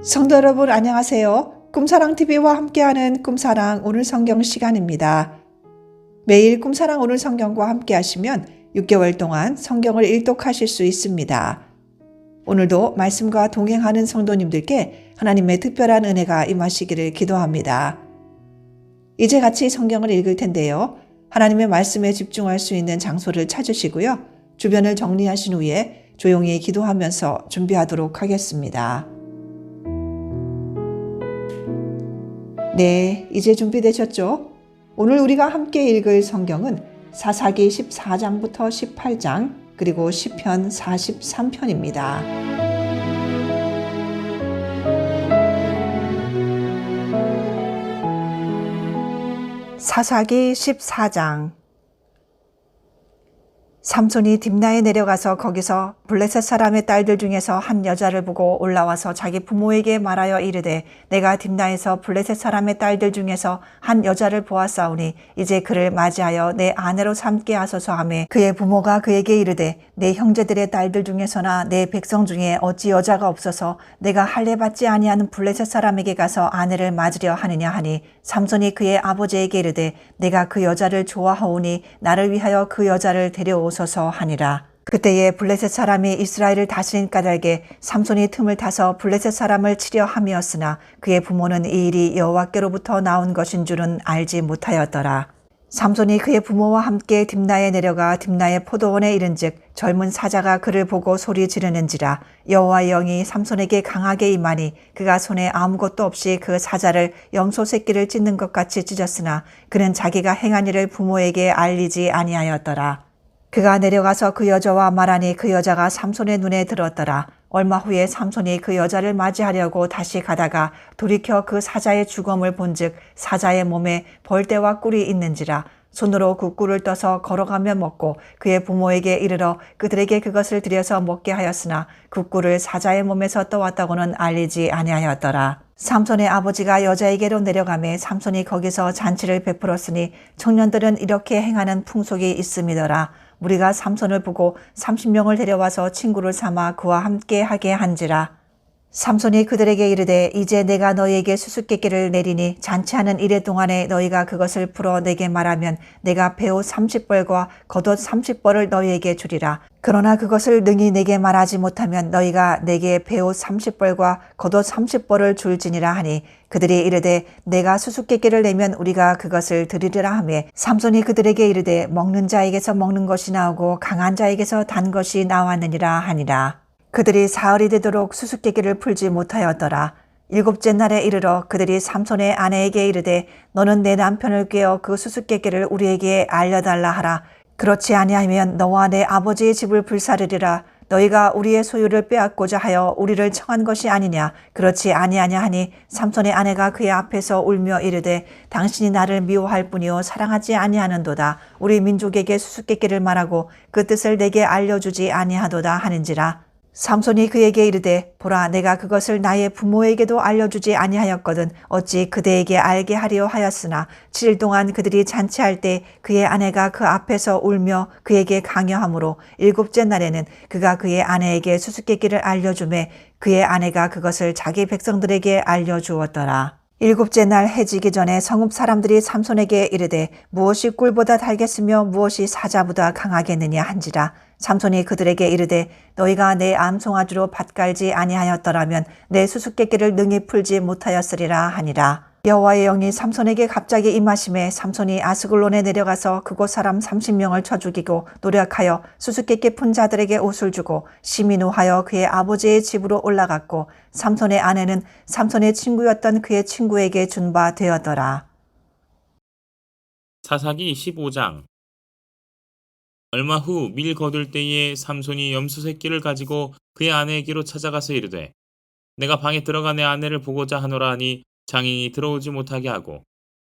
성도 여러분 안녕하세요. 꿈사랑TV와 함께하는 꿈사랑 오늘 성경 시간입니다. 매일 꿈사랑 오늘 성경과 함께 하시면 6개월 동안 성경을 일독하실 수 있습니다. 오늘도 말씀과 동행하는 성도님들께 하나님의 특별한 은혜가 임하시기를 기도합니다. 이제 같이 성경을 읽을 텐데요. 하나님의 말씀에 집중할 수 있는 장소를 찾으시고요. 주변을 정리하신 후에 조용히 기도하면서 준비하도록 하겠습니다. 네, 이제 준비되셨죠? 오늘 우리가 함께 읽을 성경은 사사기 14장부터 18장 그리고 시편 43편입니다. 사사기 14장. 삼손이 딥나에 내려가서 거기서 블레셋 사람의 딸들 중에서 한 여자를 보고 올라와서 자기 부모에게 말하여 이르되 내가 딥나에서 블레셋 사람의 딸들 중에서 한 여자를 보았사오니 이제 그를 맞이하여 내 아내로 삼게 하소서 하매 그의 부모가 그에게 이르되 내 형제들의 딸들 중에서나 내 백성 중에 어찌 여자가 없어서 내가 할례 받지 아니하는 블레셋 사람에게 가서 아내를 맞으려 하느냐 하니 삼손이 그의 아버지에게 이르되 내가 그 여자를 좋아하오니 나를 위하여 그 여자를 데려오소서 하니라. 그때에 블레셋 사람이 이스라엘을 다스린 까닭에 삼손이 틈을 타서 블레셋 사람을 치려 함이었으나 그의 부모는 이 일이 여호와께로부터 나온 것인 줄은 알지 못하였더라. 삼손이 그의 부모와 함께 딥나에 내려가 딥나의 포도원에 이른즉 젊은 사자가 그를 보고 소리 지르는지라. 여호와의 영이 삼손에게 강하게 임하니 그가 손에 아무것도 없이 그 사자를 염소 새끼를 찢는 것 같이 찢었으나 그는 자기가 행한 일을 부모에게 알리지 아니하였더라. 그가 내려가서 그 여자와 말하니 그 여자가 삼손의 눈에 들었더라. 얼마 후에 삼손이 그 여자를 맞이하려고 다시 가다가 돌이켜 그 사자의 죽음을 본즉 사자의 몸에 벌떼와 꿀이 있는지라. 손으로 그 꿀을 떠서 걸어가며 먹고 그의 부모에게 이르러 그들에게 그것을 들여서 먹게 하였으나 그 꿀을 사자의 몸에서 떠왔다고는 알리지 아니하였더라. 삼손의 아버지가 여자에게로 내려가매 삼손이 거기서 잔치를 베풀었으니 청년들은 이렇게 행하는 풍속이 있음이더라. 무리가 삼손을 보고 30명을 데려와서 친구를 삼아 그와 함께 하게 한지라. 삼손이 그들에게 이르되 이제 내가 너희에게 수수께끼를 내리니 잔치하는 이래 동안에 너희가 그것을 풀어 내게 말하면 내가 배옷 30벌과 겉옷 30벌을 너희에게 주리라. 그러나 그것을 능히 내게 말하지 못하면 너희가 내게 배옷 30벌과 겉옷 30벌을 줄지니라 하니 그들이 이르되 내가 수수께끼를 내면 우리가 그것을 드리리라 하매 삼손이 그들에게 이르되 먹는 자에게서 먹는 것이 나오고 강한 자에게서 단 것이 나왔느니라 하니라. 그들이 사흘이 되도록 수수께끼를 풀지 못하였더라. 7째 날에 이르러 그들이 삼손의 아내에게 이르되 너는 내 남편을 꾀어 그 수수께끼를 우리에게 알려달라 하라. 그렇지 아니하면 너와 내 아버지의 집을 불사르리라. 너희가 우리의 소유를 빼앗고자 하여 우리를 청한 것이 아니냐. 그렇지 아니하냐 하니 삼손의 아내가 그의 앞에서 울며 이르되 당신이 나를 미워할 뿐이요 사랑하지 아니하는도다. 우리 민족에게 수수께끼를 말하고 그 뜻을 내게 알려주지 아니하도다 하는지라. 삼손이 그에게 이르되 보라 내가 그것을 나의 부모에게도 알려주지 아니하였거든 어찌 그대에게 알게 하려 하였으나 7일 동안 그들이 잔치할 때 그의 아내가 그 앞에서 울며 그에게 강요하므로 7째 날에는 그가 그의 아내에게 수수께끼를 알려주매 그의 아내가 그것을 자기 백성들에게 알려주었더라. 7째 날 해지기 전에 성읍 사람들이 삼손에게 이르되 무엇이 꿀보다 달겠으며 무엇이 사자보다 강하겠느냐 한지라. 삼손이 그들에게 이르되 너희가 내 암송아지로 밭갈지 아니하였더라면 내 수수께끼를 능히 풀지 못하였으리라 하니라. 여호와의 영이 삼손에게 갑자기 임하심에 삼손이 아스글론에 내려가서 그곳 사람 30명을 쳐 죽이고 노력하여 수수께끼 푼 자들에게 옷을 주고 심히 노하여 그의 아버지의 집으로 올라갔고 삼손의 아내는 삼손의 친구였던 그의 친구에게 준 바 되었더라. 사사기 15장. 얼마 후 밀 거둘 때에 삼손이 염소 새끼를 가지고 그의 아내에게로 찾아가서 이르되 내가 방에 들어가 내 아내를 보고자 하노라 하니 장인이 들어오지 못하게 하고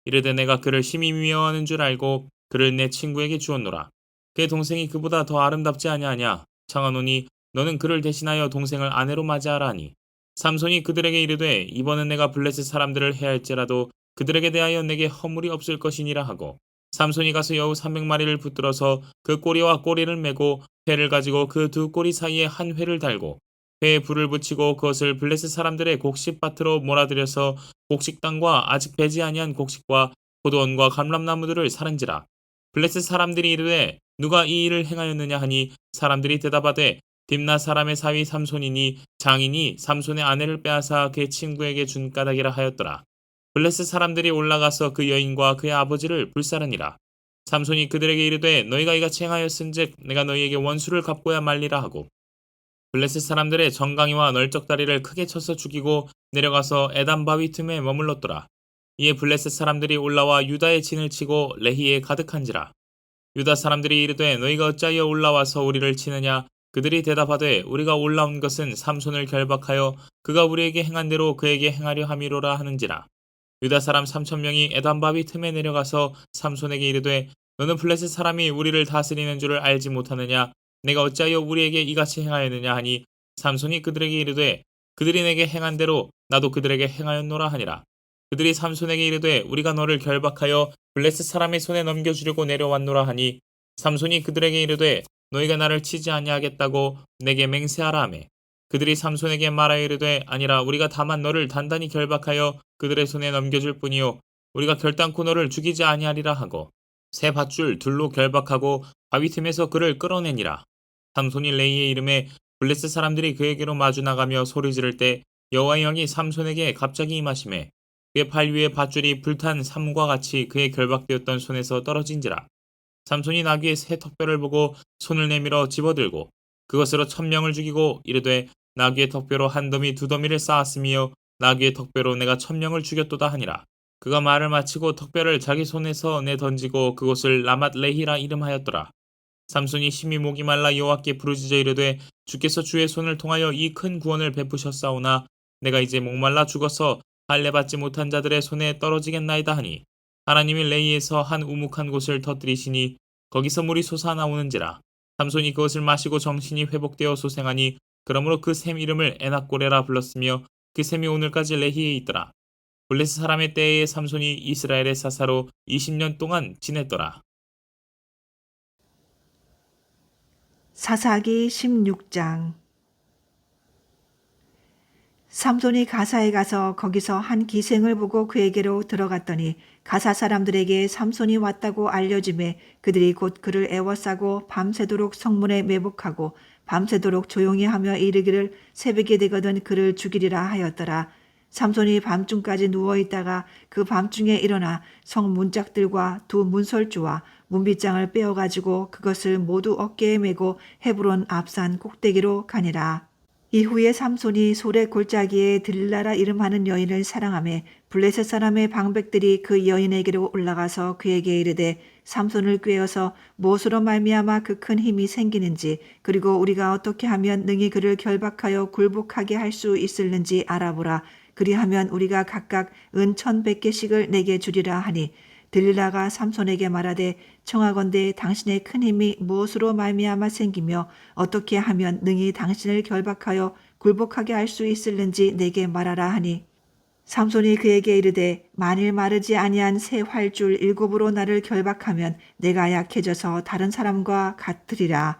이르되 내가 그를 심히 미워하는 줄 알고 그를 내 친구에게 주었노라. 그의 동생이 그보다 더 아름답지 아니하냐. 청하노니 너는 그를 대신하여 동생을 아내로 맞이하라 하니 삼손이 그들에게 이르되 이번은 내가 블레셋 사람들을 해할지라도 그들에게 대하여 내게 허물이 없을 것이니라 하고 삼손이 가서 여우 300마리를 붙들어서 그 꼬리와 꼬리를 메고 회를 가지고 그 두 꼬리 사이에 한 회를 달고 회에 불을 붙이고 그것을 블레셋 사람들의 곡식밭으로 몰아들여서 곡식 땅과 아직 배지 아니한 곡식과 포도원과 감람나무들을 사른지라. 블레셋 사람들이 이르되 누가 이 일을 행하였느냐 하니 사람들이 대답하되 딥나 사람의 사위 삼손이니 장인이 삼손의 아내를 빼앗아 그의 친구에게 준 까닭이라 하였더라. 블레셋 사람들이 올라가서 그 여인과 그의 아버지를 불사르니라. 삼손이 그들에게 이르되 너희가 이같이 행하였은즉 내가 너희에게 원수를 갚고야 말리라 하고 블레셋 사람들의 정강이와 널쩍다리를 크게 쳐서 죽이고 내려가서 에단 바위 틈에 머물렀더라. 이에 블레셋 사람들이 올라와 유다의 진을 치고 레히에 가득한지라. 유다 사람들이 이르되 너희가 어찌하여 올라와서 우리를 치느냐. 그들이 대답하되 우리가 올라온 것은 삼손을 결박하여 그가 우리에게 행한 대로 그에게 행하려 함이로라 하는지라. 유다 사람 3,000명이 에단 바위 틈에 내려가서 삼손에게 이르되 너는 블레셋 사람이 우리를 다스리는 줄을 알지 못하느냐. 내가 어찌하여 우리에게 이같이 행하였느냐 하니 삼손이 그들에게 이르되 그들이 내게 행한 대로 나도 그들에게 행하였노라 하니라. 그들이 삼손에게 이르되 우리가 너를 결박하여 블레셋 사람의 손에 넘겨주려고 내려왔노라 하니 삼손이 그들에게 이르되 너희가 나를 치지 아니하겠다고 내게 맹세하라 하매 그들이 삼손에게 말하여 이르되 아니라 우리가 다만 너를 단단히 결박하여 그들의 손에 넘겨줄 뿐이요 우리가 결단코 너를 죽이지 아니하리라 하고 새 밧줄 둘로 결박하고 바위 틈에서 그를 끌어내니라. 삼손이 레이의 이름에 블레셋 사람들이 그에게로 마주 나가며 소리 지를 때 여호와의 영이 삼손에게 갑자기 임하시매 그의 팔 위에 밧줄이 불탄 삼과 같이 그의 결박되었던 손에서 떨어진지라. 삼손이 나귀의 새 턱뼈를 보고 손을 내밀어 집어들고 그것으로 1,000명을 죽이고 이르되 나귀의 턱뼈로 한 더미 두 더미를 쌓았으며 나귀의 턱뼈로 내가 1,000명을 죽였도다 하니라. 그가 말을 마치고 턱뼈를 자기 손에서 내 던지고 그곳을 라맛 레히라 이름하였더라. 삼손이 심히 목이 말라 여호와께 부르짖어 이르되 주께서 주의 손을 통하여 이 큰 구원을 베푸셨사오나 내가 이제 목말라 죽어서 할례 받지 못한 자들의 손에 떨어지겠나이다 하니 하나님이 레이에서 한 우묵한 곳을 터뜨리시니 거기서 물이 솟아나오는지라. 삼손이 그것을 마시고 정신이 회복되어 소생하니 그러므로 그 샘 이름을 에낙고레라 불렀으며 그 샘이 오늘까지 레히에 있더라. 블레셋 사람의 때에 삼손이 이스라엘의 사사로 20년 동안 지냈더라. 사사기 16장. 삼손이 가사에 가서 거기서 한 기생을 보고 그에게로 들어갔더니 가사 사람들에게 삼손이 왔다고 알려지매 그들이 곧 그를 애워싸고 밤새도록 성문에 매복하고 밤새도록 조용히 하며 이르기를 새벽이 되거든 그를 죽이리라 하였더라. 삼손이 밤중까지 누워있다가 그 밤중에 일어나 성 문짝들과 두 문설주와 문빗장을 빼어가지고 그것을 모두 어깨에 메고 헤브론 앞산 꼭대기로 가니라. 이후에 삼손이 소래 골짜기에 들릴라라 이름하는 여인을 사랑하며 블레셋 사람의 방백들이 그 여인에게로 올라가서 그에게 이르되 삼손을 꾀어서 무엇으로 말미암아 그 큰 힘이 생기는지 그리고 우리가 어떻게 하면 능히 그를 결박하여 굴복하게 할 수 있을는지 알아보라. 그리하면 우리가 각각 은 1,100개씩을 내게 주리라 하니 들릴라가 삼손에게 말하되 청하건대 당신의 큰 힘이 무엇으로 말미암아 생기며 어떻게 하면 능히 당신을 결박하여 굴복하게 할 수 있을는지 내게 말하라 하니 삼손이 그에게 이르되 만일 마르지 아니한 새 활줄 7으로 나를 결박하면 내가 약해져서 다른 사람과 같으리라.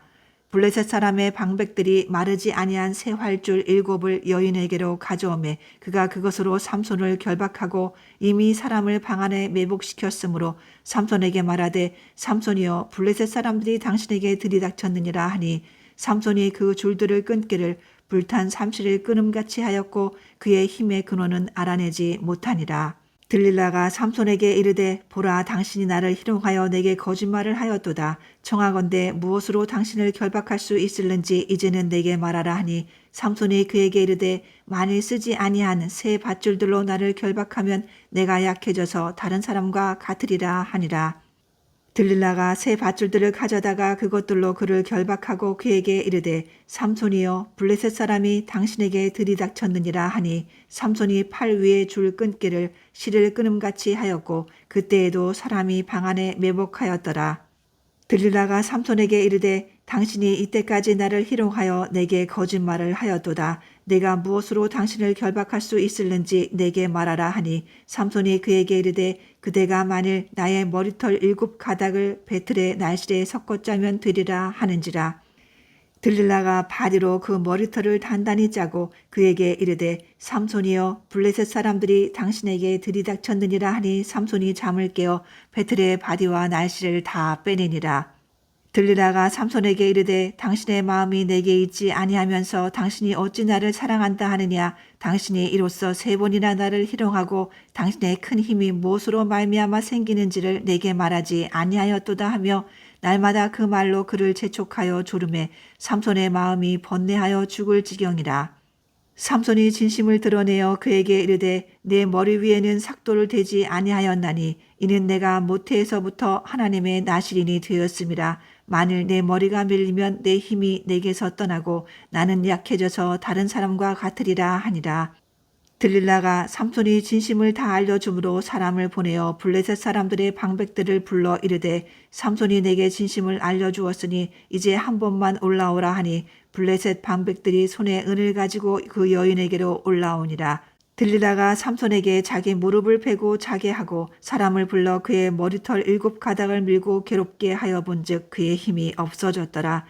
블레셋 사람의 방백들이 마르지 아니한 새 활줄 7을 여인에게로 가져오매 그가 그것으로 삼손을 결박하고 이미 사람을 방 안에 매복시켰으므로 삼손에게 말하되 삼손이여 블레셋 사람들이 당신에게 들이닥쳤느니라 하니 삼손이 그 줄들을 끊기를 불탄 삼시를 끊음같이 하였고 그의 힘의 근원은 알아내지 못하니라. 들릴라가 삼손에게 이르되 보라 당신이 나를 희롱하여 내게 거짓말을 하였도다. 청하건대 무엇으로 당신을 결박할 수 있을는지 이제는 내게 말하라 하니 삼손이 그에게 이르되 만일 쓰지 아니한 새 밧줄들로 나를 결박하면 내가 약해져서 다른 사람과 같으리라 하니라. 들릴라가 새 밧줄들을 가져다가 그것들로 그를 결박하고 그에게 이르되 삼손이여 블레셋 사람이 당신에게 들이닥쳤느니라 하니 삼손이 팔 위에 줄 끊기를 실을 끊음같이 하였고 그때에도 사람이 방 안에 매복하였더라. 들릴라가 삼손에게 이르되 당신이 이때까지 나를 희롱하여 내게 거짓말을 하였도다. 내가 무엇으로 당신을 결박할 수 있을는지 내게 말하라 하니 삼손이 그에게 이르되 그대가 만일 나의 머리털 7 가닥을 배틀의 날실에 섞어 짜면 되리라 하는지라. 들릴라가 바디로 그 머리털을 단단히 짜고 그에게 이르되 삼손이여 블레셋 사람들이 당신에게 들이닥쳤느니라 하니 삼손이 잠을 깨어 배틀의 바디와 날씨를 다 빼내니라. 들릴라가 삼손에게 이르되 당신의 마음이 내게 있지 아니하면서 당신이 어찌 나를 사랑한다 하느냐. 당신이 이로써 3번이나 나를 희롱하고 당신의 큰 힘이 무엇으로 말미암아 생기는지를 내게 말하지 아니하였도다 하며 날마다 그 말로 그를 재촉하여 조르매 삼손의 마음이 번뇌하여 죽을 지경이라. 삼손이 진심을 드러내어 그에게 이르되 내 머리 위에는 삭도를 대지 아니하였나니 이는 내가 모태에서부터 하나님의 나시린이 되었음이라. 만일 내 머리가 밀리면 내 힘이 내게서 떠나고 나는 약해져서 다른 사람과 같으리라 하니라. 들릴라가 삼손이 진심을 다 알려줌으로 사람을 보내어 블레셋 사람들의 방백들을 불러 이르되 삼손이 내게 진심을 알려주었으니 이제 한 번만 올라오라 하니 블레셋 방백들이 손에 은을 가지고 그 여인에게로 올라오니라. 들릴라가 삼손에게 자기 무릎을 베고 자게 하고 사람을 불러 그의 머리털 7가닥을 밀고 괴롭게 하여 본즉 그의 힘이 없어졌더라.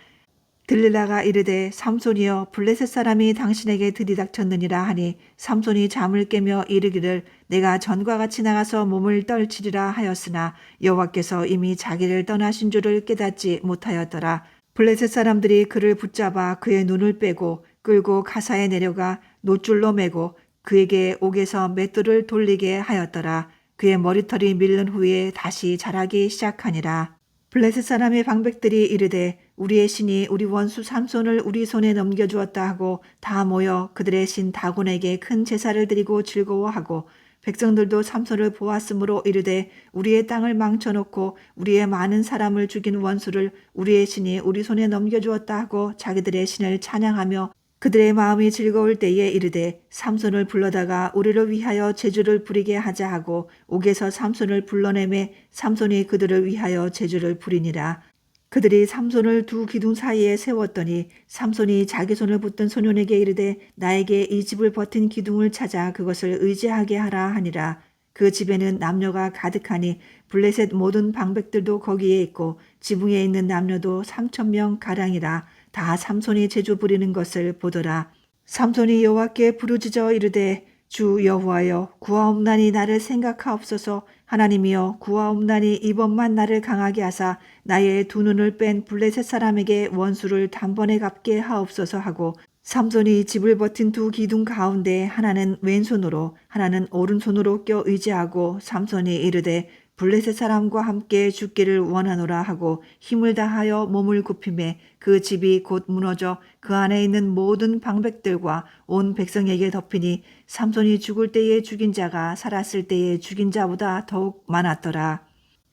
들릴라가 이르되 삼손이여 블레셋 사람이 당신에게 들이닥쳤느니라 하니 삼손이 잠을 깨며 이르기를 내가 전과 같이 나가서 몸을 떨치리라 하였으나 여호와께서 이미 자기를 떠나신 줄을 깨닫지 못하였더라. 블레셋 사람들이 그를 붙잡아 그의 눈을 빼고 끌고 가사에 내려가 노줄로 매고 그에게 옥에서 맷돌을 돌리게 하였더라. 그의 머리털이 밀른 후에 다시 자라기 시작하니라. 블레셋 사람의 방백들이 이르되 우리의 신이 우리 원수 삼손을 우리 손에 넘겨주었다 하고 다 모여 그들의 신 다곤에게 큰 제사를 드리고 즐거워하고 백성들도 삼손을 보았으므로 이르되 우리의 땅을 망쳐놓고 우리의 많은 사람을 죽인 원수를 우리의 신이 우리 손에 넘겨주었다 하고 자기들의 신을 찬양하며 그들의 마음이 즐거울 때에 이르되 삼손을 불러다가 우리를 위하여 제주를 부리게 하자 하고 옥에서 삼손을 불러내매 삼손이 그들을 위하여 제주를 부리니라. 그들이 삼손을 두 기둥 사이에 세웠더니 삼손이 자기 손을 붙든 소년에게 이르되 나에게 이 집을 버틴 기둥을 찾아 그것을 의지하게 하라 하니라. 그 집에는 남녀가 가득하니 블레셋 모든 방백들도 거기에 있고 지붕에 있는 남녀도 3,000명 가량이라. 다 삼손이 제주 부리는 것을 보더라. 삼손이 여호와께 부르짖어 이르되 주 여호와여 구하옵나니 나를 생각하옵소서. 하나님이여 구하옵나니 이번만 나를 강하게 하사 나의 두 눈을 뺀 블레셋 사람에게 원수를 단번에 갚게 하옵소서 하고 삼손이 집을 버틴 두 기둥 가운데 하나는 왼손으로 하나는 오른손으로 껴 의지하고 삼손이 이르되 블레셋 사람과 함께 죽기를 원하노라 하고 힘을 다하여 몸을 굽히매 그 집이 곧 무너져 그 안에 있는 모든 방백들과 온 백성에게 덮이니 삼손이 죽을 때에 죽인 자가 살았을 때에 죽인 자보다 더욱 많았더라.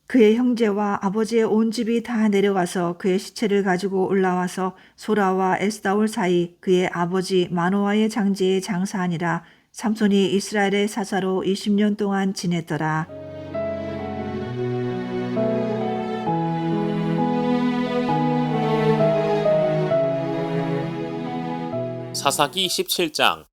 그의 형제와 아버지의 온 집이 다 내려가서 그의 시체를 가지고 올라와서 소라와 에스다올 사이 그의 아버지 마노아의 장지에 장사하니라. 삼손이 이스라엘의 사사로 20년 동안 지냈더라. 사사기 17장.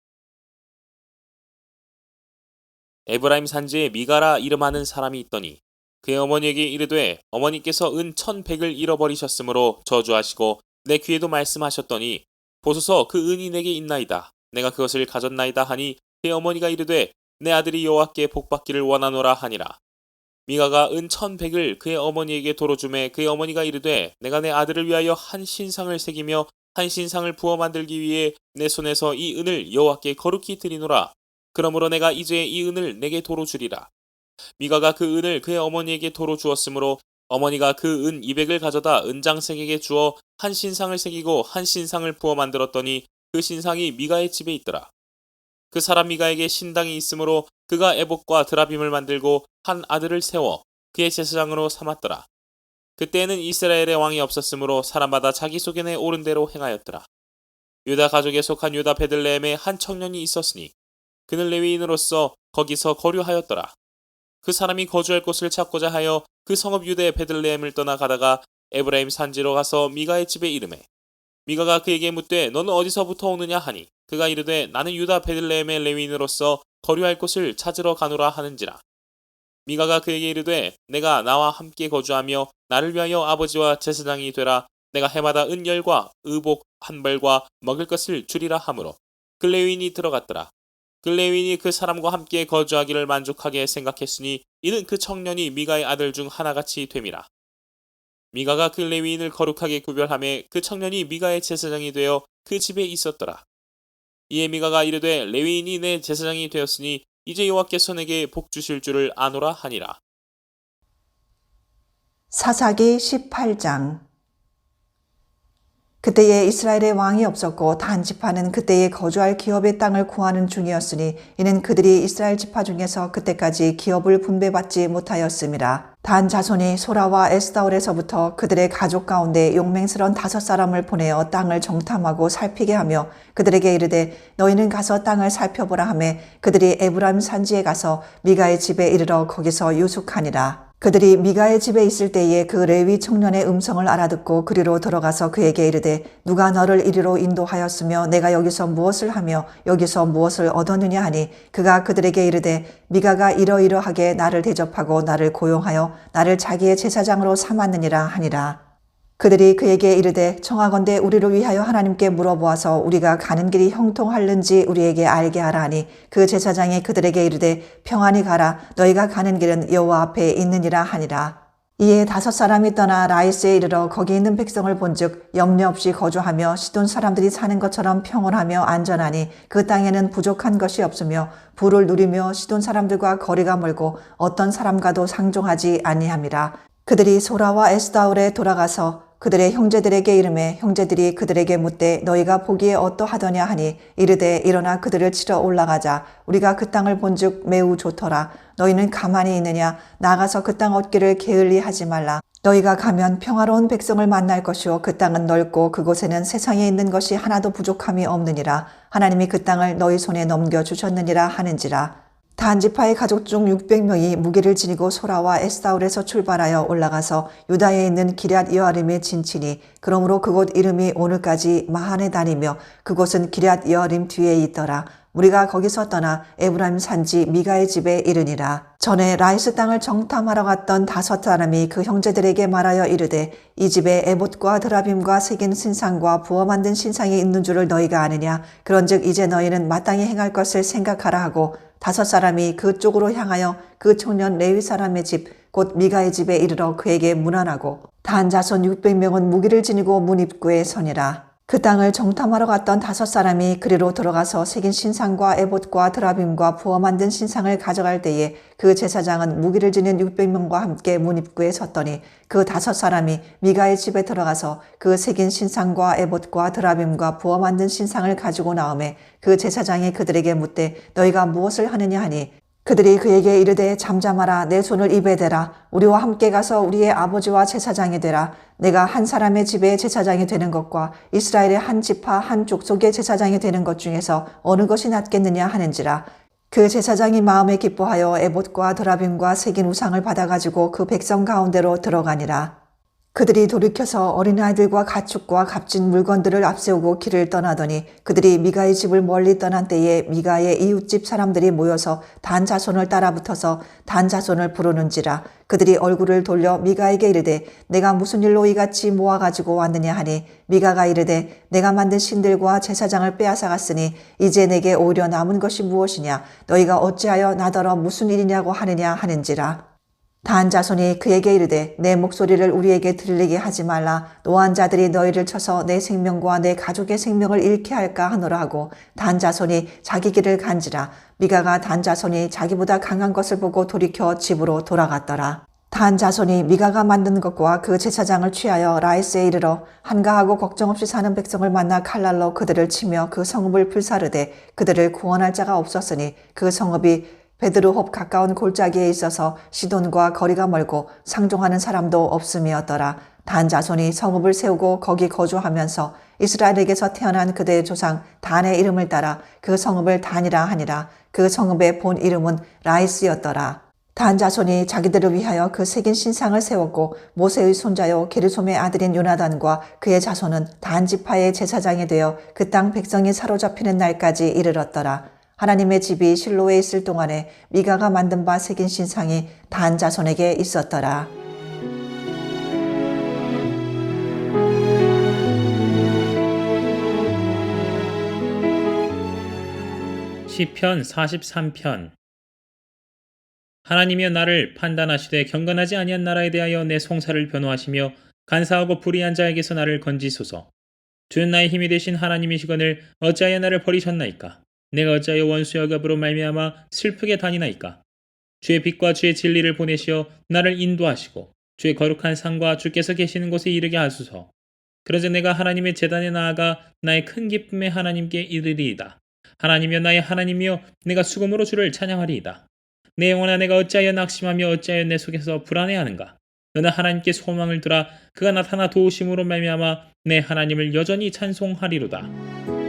에브라임 산지에 미가라 이름하는 사람이 있더니 그의 어머니에게 이르되 어머니께서 은 1,100을 잃어버리셨으므로 저주하시고 내 귀에도 말씀하셨더니 보소서 그 은이 내게 있나이다. 내가 그것을 가졌나이다 하니 그의 어머니가 이르되 내 아들이 여호와께 복받기를 원하노라 하니라. 미가가 은 1,100을 그의 어머니에게 도로 주매 그의 어머니가 이르되 내가 내 아들을 위하여 한 신상을 새기며 한 신상을 부어 만들기 위해 내 손에서 이 은을 여호와께 거룩히 드리노라. 그러므로 내가 이제 이 은을 내게 도로 주리라. 미가가 그 은을 그의 어머니에게 도로 주었으므로 어머니가 그 은 200을 가져다 은장색에게 주어 한 신상을 새기고 한 신상을 부어 만들었더니 그 신상이 미가의 집에 있더라. 그 사람 미가에게 신당이 있으므로 그가 에봇과 드라빔을 만들고 한 아들을 세워 그의 제사장으로 삼았더라. 그때에는 이스라엘의 왕이 없었으므로 사람마다 자기 소견에 옳은 대로 행하였더라. 유다 가족에 속한 유다 베들레헴에 한 청년이 있었으니 그는 레위인으로서 거기서 거류하였더라. 그 사람이 거주할 곳을 찾고자 하여 그 성읍 유대 베들레헴을 떠나 가다가 에브라임 산지로 가서 미가의 집에 이르매 미가가 그에게 묻되 너는 어디서부터 오느냐 하니 그가 이르되 나는 유다 베들레헴의 레위인으로서 거류할 곳을 찾으러 가노라 하는지라. 미가가 그에게 이르되 내가 나와 함께 거주하며 나를 위하여 아버지와 제사장이 되라. 내가 해마다 은열과 의복 판벌과 먹을 것을 주리라 하므로 그 레위인이 들어갔더라. 그 레위인이 그 사람과 함께 거주하기를 만족하게 생각했으니 이는 그 청년이 미가의 아들 중 하나같이 됨이라. 미가가 그 레위인을 거룩하게 구별하며 그 청년이 미가의 제사장이 되어 그 집에 있었더라. 이에 미가가 이르되 레위인이 내 제사장이 되었으니 이제 여호와께서 내게 복 주실 줄을 아노라 하니라. 사사기 18장. 그때에 이스라엘의 왕이 없었고 단 지파는 그때에 거주할 기업의 땅을 구하는 중이었으니 이는 그들이 이스라엘 지파 중에서 그때까지 기업을 분배받지 못하였음이라. 단 자손이 소라와 에스다올에서부터 그들의 가족 가운데 용맹스러운 5사람을 보내어 땅을 정탐하고 살피게 하며 그들에게 이르되 너희는 가서 땅을 살펴보라 하매 그들이 에브라임 산지에 가서 미가의 집에 이르러 거기서 유숙하니라. 그들이 미가의 집에 있을 때에 그 레위 청년의 음성을 알아듣고 그리로 들어가서 그에게 이르되 누가 너를 이리로 인도하였으며 내가 여기서 무엇을 하며 여기서 무엇을 얻었느냐 하니 그가 그들에게 이르되 미가가 이러이러하게 나를 대접하고 나를 고용하여 나를 자기의 제사장으로 삼았느니라 하니라. 그들이 그에게 이르되 청하건대 우리를 위하여 하나님께 물어보아서 우리가 가는 길이 형통할는지 우리에게 알게 하라 하니 그 제사장이 그들에게 이르되 평안히 가라 너희가 가는 길은 여호와 앞에 있느니라 하니라. 이에 5사람이 떠나 라이스에 이르러 거기 있는 백성을 본즉 염려 없이 거주하며 시돈 사람들이 사는 것처럼 평온하며 안전하니 그 땅에는 부족한 것이 없으며 부를 누리며 시돈 사람들과 거리가 멀고 어떤 사람과도 상종하지 아니함이라. 그들이 소라와 에스다올에 돌아가서 그들의 형제들에게 이르매 형제들이 그들에게 묻되 너희가 보기에 어떠하더냐 하니 이르되 일어나 그들을 치러 올라가자 우리가 그 땅을 본즉 매우 좋더라. 너희는 가만히 있느냐 나가서 그 땅 얻기를 게을리 하지 말라. 너희가 가면 평화로운 백성을 만날 것이요 그 땅은 넓고 그곳에는 세상에 있는 것이 하나도 부족함이 없느니라. 하나님이 그 땅을 너희 손에 넘겨주셨느니라 하는지라. 단지파의 가족 중 600명이 무기를 지니고 소라와 에스다올에서 출발하여 올라가서 유다에 있는 기럇 여아림에 진치니 그러므로 그곳 이름이 오늘까지 마한에 다니며 그곳은 기럇 여아림 뒤에 있더라. 우리가 거기서 떠나 에브라임 산지 미가의 집에 이르니라. 전에 라이스 땅을 정탐하러 갔던 5사람이 그 형제들에게 말하여 이르되 이 집에 에봇과 드라빔과 새긴 신상과 부어 만든 신상이 있는 줄을 너희가 아느냐. 그런즉 이제 너희는 마땅히 행할 것을 생각하라 하고 5사람이 그쪽으로 향하여 그 청년 레위 사람의 집 곧 미가의 집에 이르러 그에게 문안하고 단 자손 600명은 무기를 지니고 문 입구에 서니라. 그 땅을 정탐하러 갔던 5사람이 그리로 들어가서 새긴 신상과 에봇과 드라빔과 부어 만든 신상을 가져갈 때에 그 제사장은 무기를 지닌 600명과 함께 문 입구에 섰더니 그 5사람이 미가의 집에 들어가서 그 새긴 신상과 에봇과 드라빔과 부어 만든 신상을 가지고 나오매 그 제사장이 그들에게 묻되 너희가 무엇을 하느냐 하니 그들이 그에게 이르되 잠잠하라 내 손을 입에 대라 우리와 함께 가서 우리의 아버지와 제사장이 되라. 내가 한 사람의 집에 제사장이 되는 것과 이스라엘의 한 지파 한 족속의 제사장이 되는 것 중에서 어느 것이 낫겠느냐 하는지라. 그 제사장이 마음에 기뻐하여 에봇과 드라빔과 새긴 우상을 받아가지고 그 백성 가운데로 들어가니라. 그들이 돌이켜서 어린아이들과 가축과 값진 물건들을 앞세우고 길을 떠나더니 그들이 미가의 집을 멀리 떠난 때에 미가의 이웃집 사람들이 모여서 단 자손을 따라붙어서 단 자손을 부르는지라. 그들이 얼굴을 돌려 미가에게 이르되 내가 무슨 일로 이같이 모아가지고 왔느냐 하니 미가가 이르되 내가 만든 신들과 제사장을 빼앗아갔으니 이제 내게 오히려 남은 것이 무엇이냐. 너희가 어찌하여 나더러 무슨 일이냐고 하느냐 하는지라. 단 자손이 그에게 이르되 내 목소리를 우리에게 들리게 하지 말라. 노한 자들이 너희를 쳐서 내 생명과 내 가족의 생명을 잃게 할까 하노라 하고 단 자손이 자기 길을 간지라. 미가가 단 자손이 자기보다 강한 것을 보고 돌이켜 집으로 돌아갔더라. 단 자손이 미가가 만든 것과 그 제사장을 취하여 라이스에 이르러 한가하고 걱정 없이 사는 백성을 만나 칼날로 그들을 치며 그 성읍을 불사르되 그들을 구원할 자가 없었으니 그 성읍이 베드르홉 가까운 골짜기에 있어서 시돈과 거리가 멀고 상종하는 사람도 없음이었더라. 단 자손이 성읍을 세우고 거기 거주하면서 이스라엘에게서 태어난 그들의 조상 단의 이름을 따라 그 성읍을 단이라 하니라. 그 성읍의 본 이름은 라이스였더라. 단 자손이 자기들을 위하여 그 새긴 신상을 세웠고 모세의 손자요 게르솜의 아들인 요나단과 그의 자손은 단 지파의 제사장이 되어 그 땅 백성이 사로잡히는 날까지 이르렀더라. 하나님의 집이 실로에 있을 동안에 미가가 만든 바 새긴 신상이 단 자손에게 있었더라. 시편 43편. 하나님이여 나를 판단하시되 경건하지 아니한 나라에 대하여 내 송사를 변호하시며 간사하고 불의한 자에게서 나를 건지소서. 주는 나의 힘이 되신 하나님이시거늘 어찌하여 나를 버리셨나이까? 내가 어찌하여 원수의 억압으로 말미암아 슬프게 다니나이까? 주의 빛과 주의 진리를 보내시어 나를 인도하시고 주의 거룩한 상과 주께서 계시는 곳에 이르게 하소서. 그러자 내가 하나님의 제단에 나아가 나의 큰 기쁨의 하나님께 이르리이다. 하나님이여 나의 하나님이여 내가 수금으로 주를 찬양하리이다. 내 영혼아 내가 어찌하여 낙심하며 어찌하여 내 속에서 불안해하는가? 너는 하나님께 소망을 두라. 그가 나타나 도우심으로 말미암아 내 하나님을 여전히 찬송하리로다.